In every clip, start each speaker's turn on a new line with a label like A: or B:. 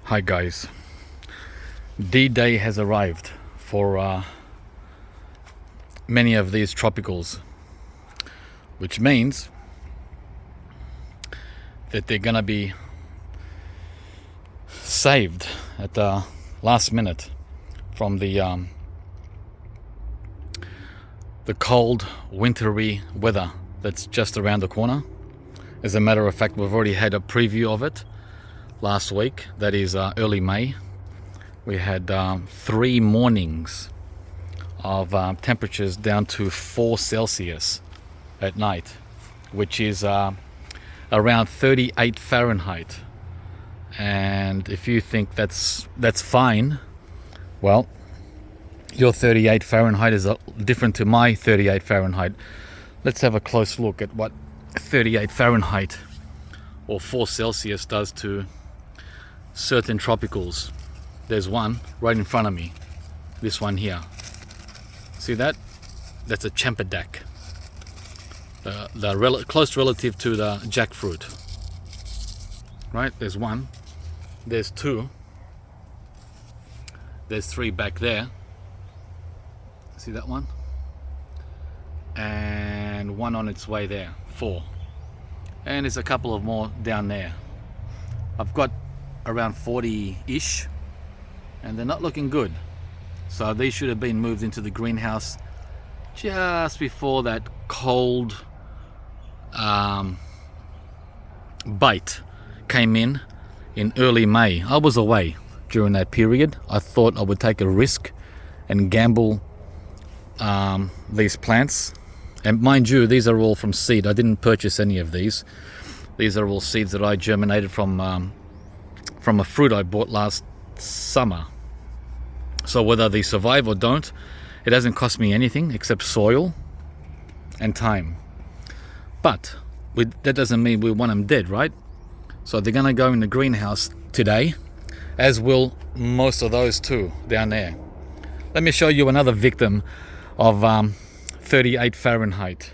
A: Hi guys, D-Day has arrived for many of these tropicals, which means that they're gonna be saved at the last minute from the cold, wintry weather that's just around the corner. As a matter of fact, we've already had a preview of it last week. That is early May. We had 3 mornings of temperatures down to 4 Celsius at night, which is around 38 Fahrenheit. And if you think that's fine, well, your 38 Fahrenheit is different to my 38 Fahrenheit. Let's have a close look at what 38 Fahrenheit or 4 Celsius does to certain tropicals. There's one right in front of me, this one here. See that? That's a champidak, the close relative to the jackfruit. Right, there's one, there's 2, there's 3 back there. See that one? And 1 on its way there, 4. And there's a couple of more down there. I've got around 40-ish, and they're not looking good. So these should have been moved into the greenhouse just before that cold bite came in early May. I was away during that period. I thought I would take a risk and gamble these plants. And mind you, these are all from seed. I didn't purchase any of these. These are all seeds that I germinated from a fruit I bought last summer. So whether they survive or don't, it hasn't cost me anything except soil and time. But that doesn't mean we want them dead, right? So they're going to go in the greenhouse today, as will most of those too down there. Let me show you another victim of 38 Fahrenheit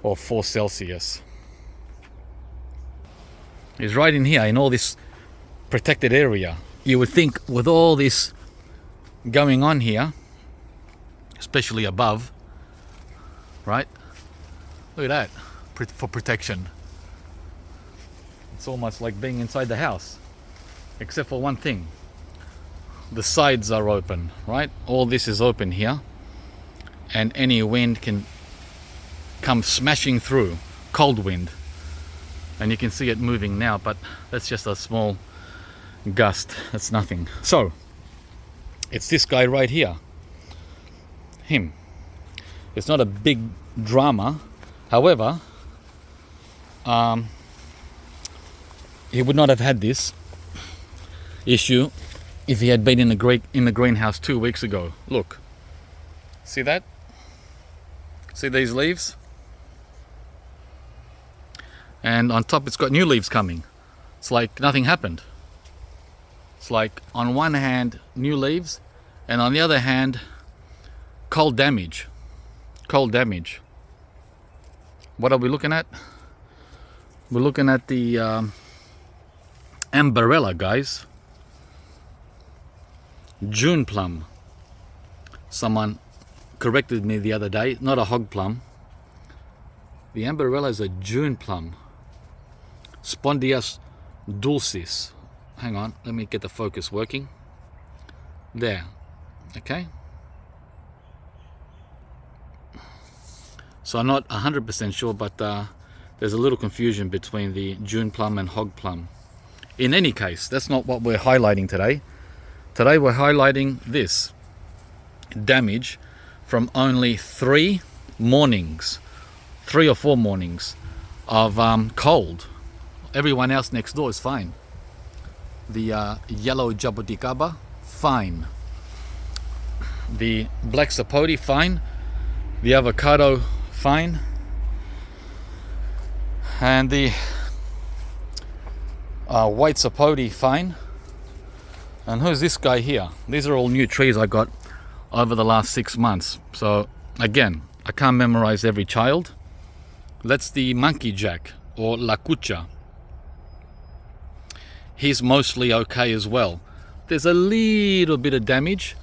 A: or 4 Celsius. It's right in here in all this protected area. You would think with all this going on here, especially above, right? Look at that, for protection. It's almost like being inside the house, except for one thing. The sides are open, right? All this is open here, and any wind can come smashing through, cold wind. And you can see it moving now, but that's just a small gust, that's nothing. So, it's this guy right here, him. It's not a big drama, however, he would not have had this issue if he had been in the greenhouse 2 weeks ago. Look, see that? See these leaves? And on top it's got new leaves coming. It's like nothing happened. It's like on one hand new leaves, and on the other hand cold damage. Cold damage. What are we looking at? We're looking at the Amberella, guys. June plum. Someone corrected me the other day, not a hog plum. The Amberella is a June plum. Spondius dulcis. Hang on, let me get the focus working. There, okay. So I'm not 100% sure, but there's a little confusion between the June plum and hog plum. In any case, that's not what we're highlighting today. Today we're highlighting this damage from only 3 mornings, 3 or 4 mornings of cold. Everyone else next door is fine. The yellow jaboticaba, fine. The black sapote, fine. The avocado, fine. And the white sapote, fine. And who's this guy here? These are all new trees I got over the last 6 months. So again, I can't memorize every child. That's the monkey jack or lacucha. he's mostly okay as well. There's a little bit of damage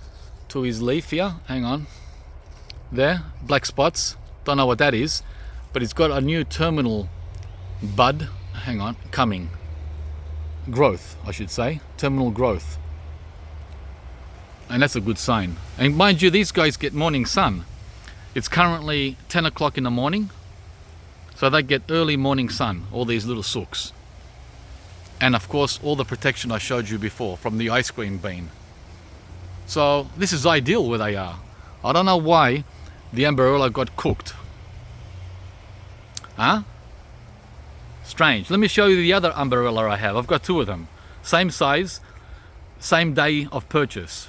A: to his leaf here. Hang on. There, black spots. Don't know what that is, but it's got a new terminal bud. Hang on, coming. Growth, I should say. Terminal growth. And that's a good sign. And mind you, these guys get morning sun. It's currently 10 o'clock in the morning, so they get early morning sun, all these little sooks. And of course, all the protection I showed you before from the ice cream bean. So this is ideal where they are. I don't know why the Amberella got cooked. Huh? Strange. Let me show you the other Amberella I have. I've got two of them. Same size, same day of purchase.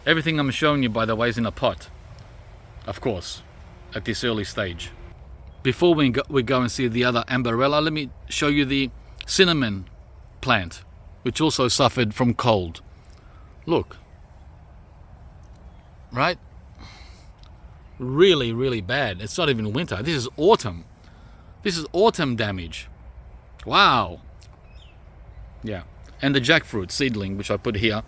A: Everything I'm showing you, by the way, is in a pot. Of course, at this early stage. Before we go and see the other Amberella, let me show you the cinnamon plant, which also suffered from cold. Look. Right? Really, really bad. It's not even winter. This is autumn. This is autumn damage. Wow. Yeah. And the jackfruit seedling, which I put here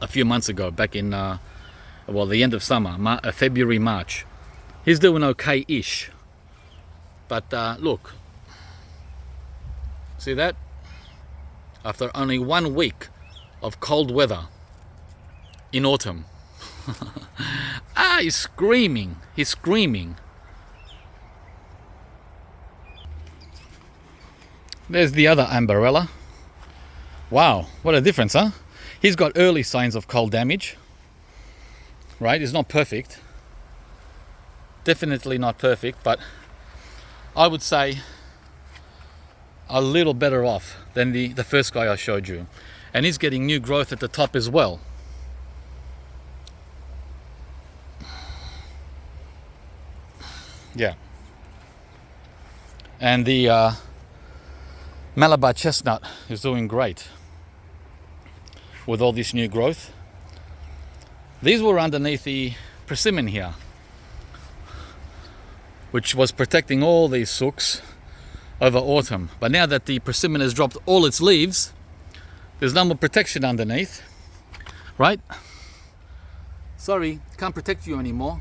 A: a few months ago, back in, well, the end of summer, February, March. He's doing okay-ish. But look. See that? After only 1 week of cold weather in autumn. He's screaming. He's screaming. There's the other Amberella. Wow, what a difference, huh? He's got early signs of cold damage. Right? It's not perfect. Definitely not perfect, but I would say a little better off than the first guy I showed you. And he's getting new growth at the top as well. Yeah. And the Malabar chestnut is doing great with all this new growth. These were underneath the persimmon here, which was protecting all these sooks over autumn. But now that the persimmon has dropped all its leaves, there's no more protection underneath, right? Sorry, can't protect you anymore.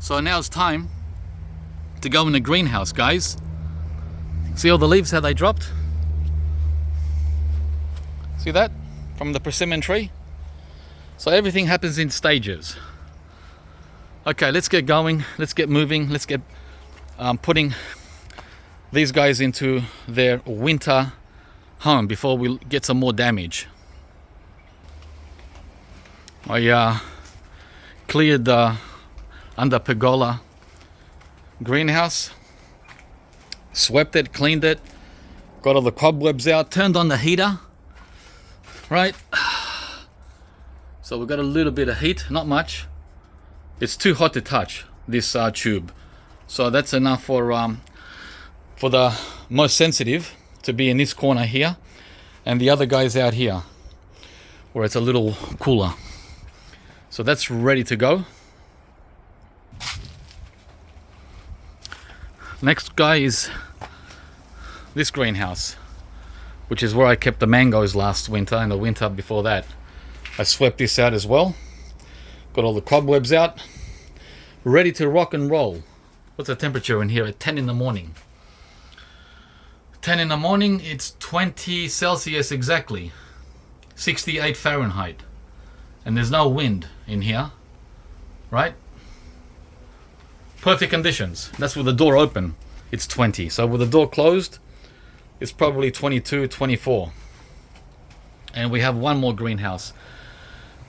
A: So now it's time to go in the greenhouse, guys. See all the leaves, how they dropped? See that? From the persimmon tree? So everything happens in stages. Okay, let's get going. Let's get moving. Let's get putting these guys into their winter home before we get some more damage. I cleared the under pergola greenhouse, swept it, cleaned it, got all the cobwebs out, turned on the heater, right? So we've got a little bit of heat, not much. It's too hot to touch this tube, so that's enough for the most sensitive to be in this corner here, and the other guys out here where it's a little cooler. So that's ready to go. Next guy is this greenhouse, which is where I kept the mangoes last winter and the winter before that. I swept this out as well. Got all the cobwebs out. Ready to rock and roll. What's the temperature in here at 10 in the morning? 10 in the morning, it's 20 Celsius exactly. 68 Fahrenheit. And there's no wind in here, right? Perfect conditions. That's with the door open. It's 20. So with the door closed, it's probably 22, 24. And we have one more greenhouse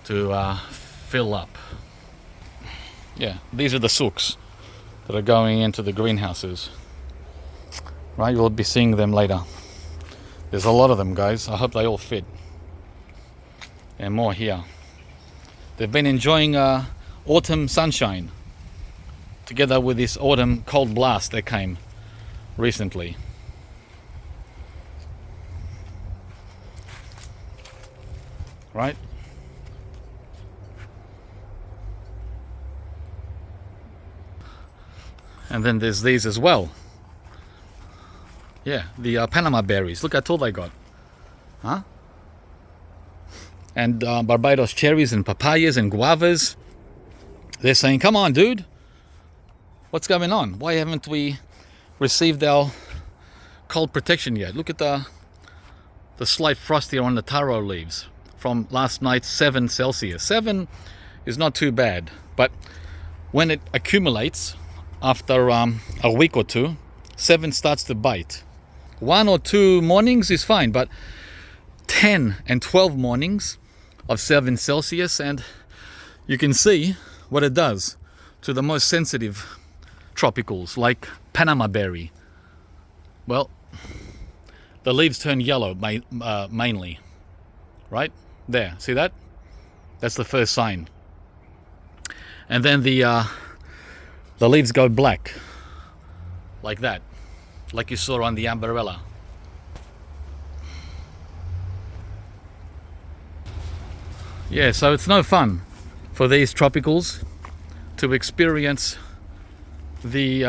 A: to fill up. Yeah, these are the sooks that are going into the greenhouses. Right, you'll be seeing them later. There's a lot of them, guys. I hope they all fit. And more here. They've been enjoying autumn sunshine together with this autumn cold blast that came recently. Right? And then there's these as well. Yeah, the Panama berries. Look how tall they got. Huh? And Barbados cherries and papayas and guavas. They're saying, come on, dude. What's going on? Why haven't we received our cold protection yet? Look at the slight frost here on the taro leaves from last night's 7 Celsius. 7 is not too bad, but when it accumulates after a week or two, 7 starts to bite. 1 or 2 mornings is fine, but 10 and 12 mornings of 7 Celsius, and you can see what it does to the most sensitive tropicals like Panama berry. Well, the leaves turn yellow mainly, right? There, see that? That's the first sign. And then the leaves go black, like that, like you saw on the umbrella. Yeah, so it's no fun for these tropicals to experience the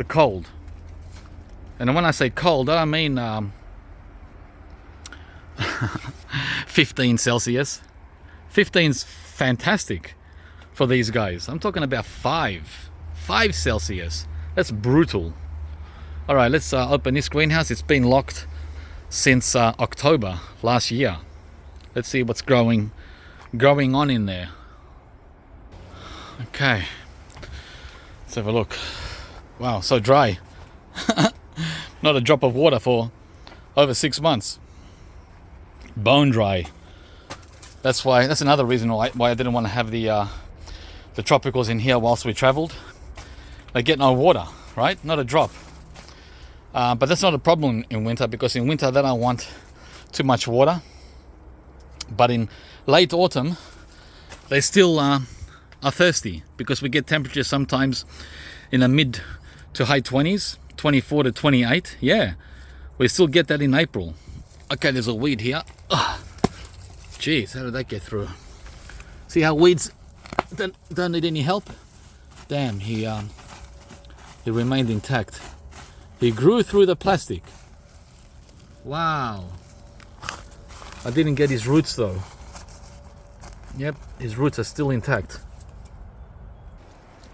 A: cold. And when I say cold, I don't mean 15 Celsius. 15's fantastic for these guys. I'm talking about 5 Celsius. That's brutal. All right, let's open this greenhouse. It's been locked since October last year. Let's see what's growing on in there. Okay, let's have a look. Wow, so dry. Not a drop of water for over 6 months. Bone dry. That's another reason why I didn't want to have the tropicals in here whilst we traveled. They get no water, right? Not a drop. But that's not a problem in winter, because in winter they don't want too much water. But in late autumn, they still are thirsty, because we get temperatures sometimes in the mid to high 20s, 24 to 28. Yeah, we still get that in April. Okay, there's a weed here. Jeez, how did that get through? See how weeds don't need any help? Damn, he remained intact. He grew through the plastic. Wow. I didn't get his roots though. Yep, his roots are still intact.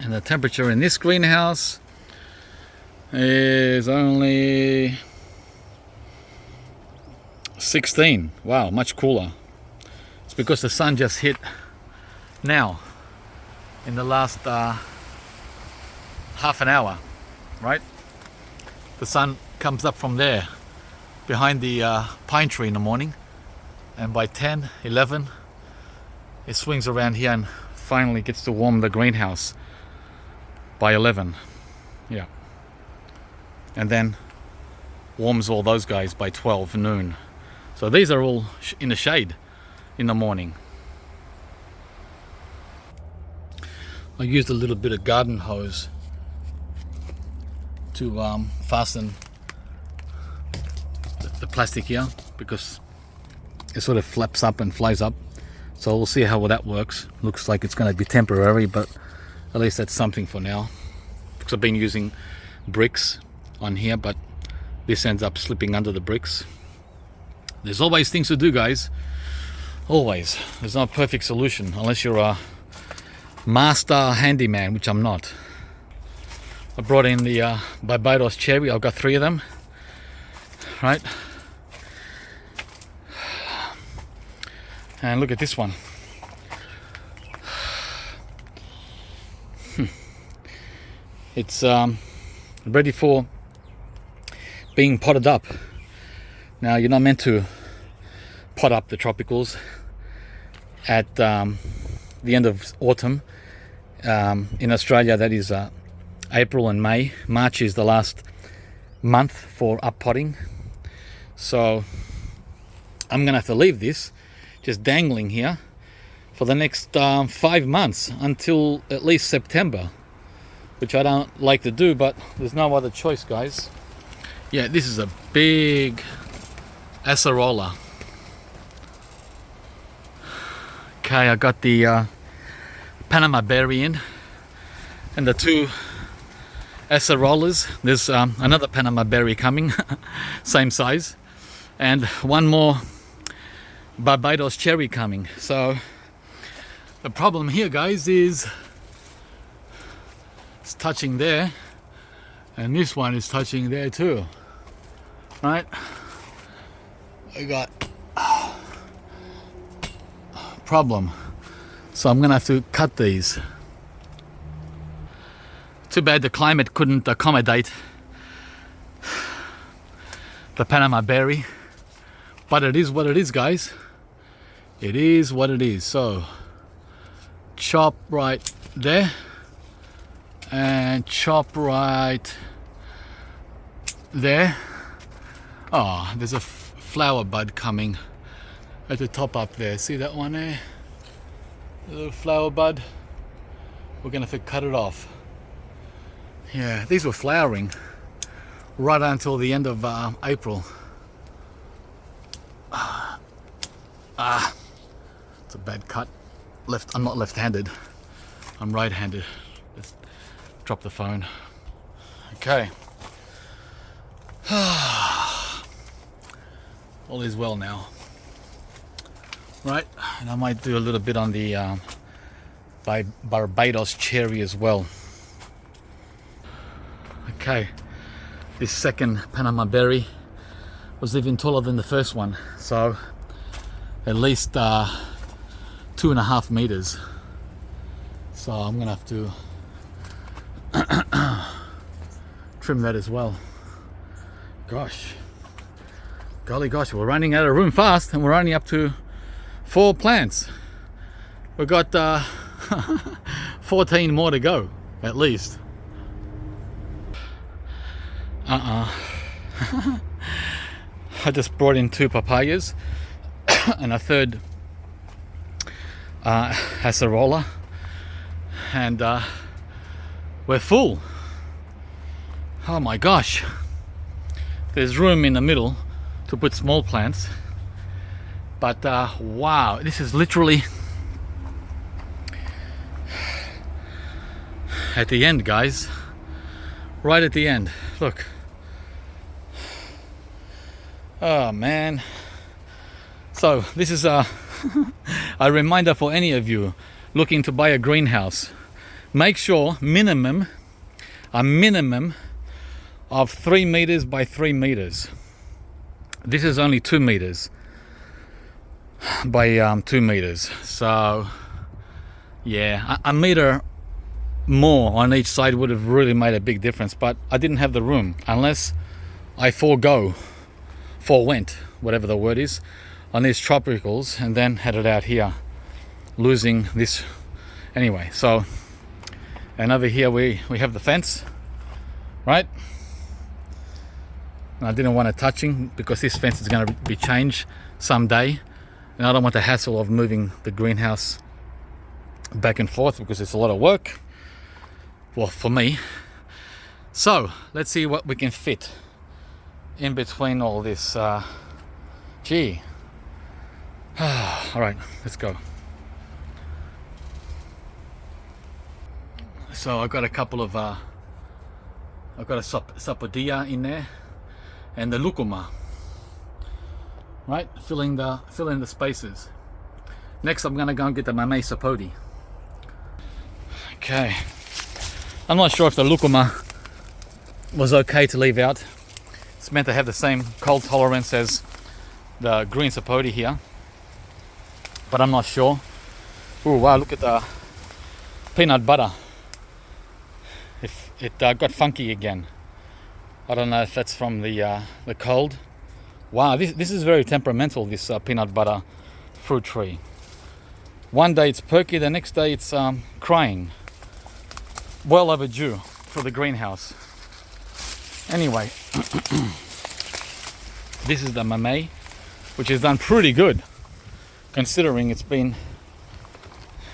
A: And the temperature in this greenhouse is only 16. Wow, much cooler. It's because the sun just hit now in the last half an hour, right? The sun comes up from there behind the pine tree in the morning, and by 10, 11 it swings around here and finally gets to warm the greenhouse by 11. Yeah, and then warms all those guys by 12 noon. So these are all in the shade in the morning. I used a little bit of garden hose to fasten the plastic here, because it sort of flaps up and flies up. So we'll see how that works. Looks like it's going to be temporary, but at least that's something for now. Because I've been using bricks on here, but this ends up slipping under the bricks. There's always things to do, guys. Always. There's no perfect solution unless you're a master handyman, which I'm not. I brought in the Barbados cherry. I've got 3 of them. Right. And look at this one. It's ready for being potted up. Now, you're not meant to pot up the tropicals at the end of autumn. In Australia, that is April and May. March is the last month for up potting. So I'm gonna have to leave this just dangling here for the next 5 months, until at least September, which I don't like to do, but there's no other choice, guys. Yeah, this is a big acerola. Okay, I got the Panama berry in, and the 2 acerolas. There's another Panama berry coming, same size, and one more Barbados cherry coming. So the problem here, guys, is it's touching there, and this one is touching there too, right? I got problem, so I'm gonna have to cut these. Too bad the climate couldn't accommodate the Panama berry, but it is what it is, guys. It is what it is. So chop right there and chop right there. Oh, there's a flower bud coming at the top up there. See that one there? The little flower bud. We're gonna have to cut it off. Yeah, these were flowering right until the end of April. It's a bad cut. I'm not left-handed. I'm right-handed. Let's drop the phone. Okay. All is well now. Right, and I might do a little bit on the Barbados cherry as well. Okay, this second Panama berry was even taller than the first one, so at least 2.5 meters. So I'm gonna have to trim that as well. Gosh, golly gosh, we're running out of room fast, and we're only up to 4 plants. We've got 14 more to go, at least. I just brought in 2 papayas and a third acerola, and we're full. Oh my gosh, there's room in the middle to put small plants, but wow, this is literally at the end, guys. Right at the end, look. Oh man. So this is a reminder for any of you looking to buy a greenhouse. Make sure a minimum of 3 meters by 3 meters. This is only 2 meters by 2 meters. So yeah, a meter more on each side would have really made a big difference, but I didn't have the room unless I forwent, whatever the word is, on these tropicals, and then had it out here, losing this anyway. So, and over here we have the fence, right? And I didn't want it touching because this fence is going to be changed someday, and I don't want the hassle of moving the greenhouse back and forth because it's a lot of work, well, for me. So let's see what we can fit in between all this. Gee. All right, let's go. So I've got a couple of I've got a sapodilla in there and the lucuma, right, filling the spaces. Next I'm gonna go and get the mamey sapote. Okay, I'm not sure if the lucuma was okay to leave out. It's meant to have the same cold tolerance as the green sapote here, but I'm not sure. Oh wow, look at the peanut butter. If it got funky again. I don't know if that's from the cold. Wow, this is very temperamental, this peanut butter fruit tree. One day it's perky, the next day it's crying. Well overdue for the greenhouse. Anyway, this is the mamey, which is done pretty good considering it's been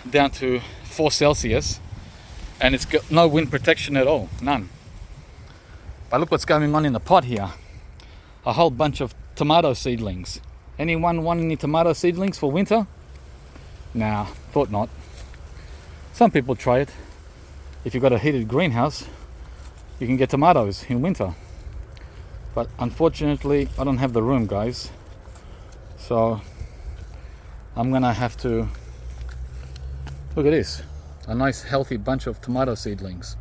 A: down to 4 Celsius and it's got no wind protection at all, none. But look what's going on in the pot here. A whole bunch of tomato seedlings. Anyone want any tomato seedlings for winter? Nah, thought not. Some people try it. If you've got a heated greenhouse, you can get tomatoes in winter. But unfortunately, I don't have the room, guys. So I'm gonna have to look at this, a nice healthy bunch of tomato seedlings.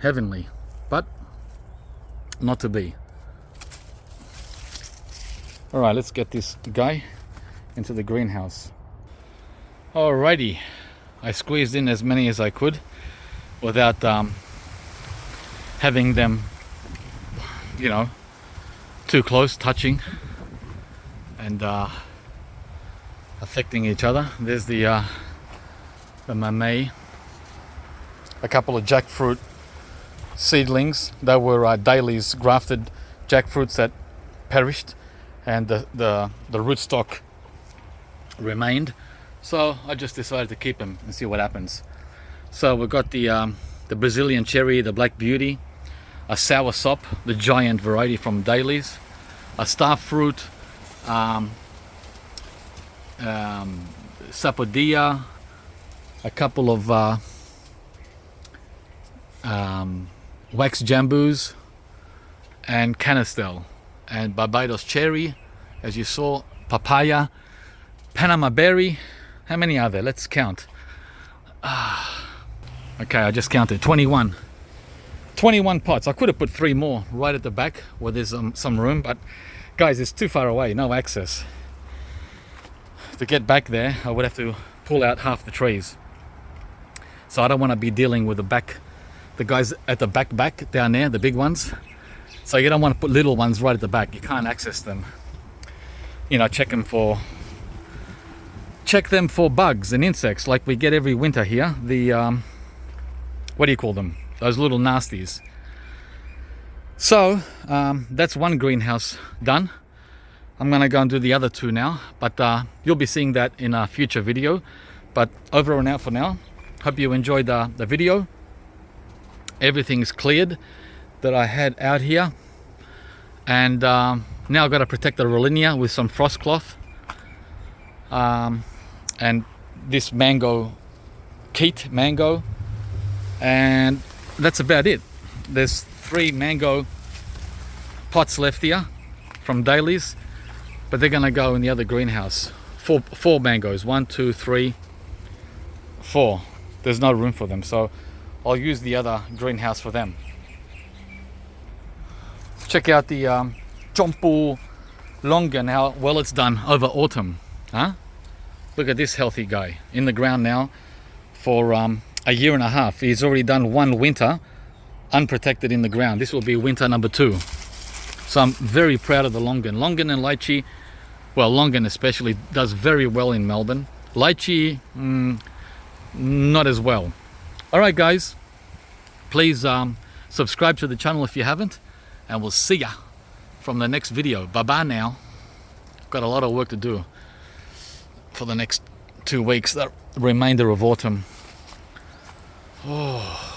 A: Heavenly, but not to be. All right, let's get this guy into the greenhouse. Alrighty, I squeezed in as many as I could without having them, you know, too close, touching and affecting each other. There's the mamey, a couple of jackfruit seedlings that were dailies, grafted jackfruits that perished, and the rootstock remained. So I just decided to keep them and see what happens. So we've got the Brazilian cherry, the Black Beauty, a sour sop, the giant variety from dailies, a star fruit, sapodilla, a couple of wax jambus, and canistel, and Barbados cherry, as you saw, papaya, Panama berry. How many are there? Let's count. Okay, I just counted 21 pots. I could have put 3 more right at the back where there's some room, but guys, it's too far away, no access. To get back there, I would have to pull out half the trees. So I don't want to be dealing with the guys at the back down there, the big ones. So you don't want to put little ones right at the back. You can't access them. You know, check them for bugs and insects like we get every winter here. The what do you call them? Those little nasties. So that's one greenhouse done. I'm gonna go and do the other 2 now, but you'll be seeing that in a future video. But over and out for now. Hope you enjoyed the video. Everything's cleared that I had out here, and now I've got to protect the Rollinia with some frost cloth, and this keat mango, and that's about it. There's 3 mango pots left here from dailies, but they're gonna go in the other greenhouse. Four mangoes, 1, 2, 3, 4. There's no room for them, so I'll use the other greenhouse for them. Check out the Chompu Longan, how well it's done over autumn. Look at this healthy guy in the ground now for a year and a half. He's already done 1 winter unprotected in the ground. This will be winter number 2. So I'm very proud of the Longan. Longan and lychee, well, Longan especially, does very well in Melbourne. Lychee, not as well. All right, guys, please subscribe to the channel if you haven't, and we'll see ya from the next video. Bye bye now. Got a lot of work to do for the next 2 weeks, the remainder of autumn. Oh.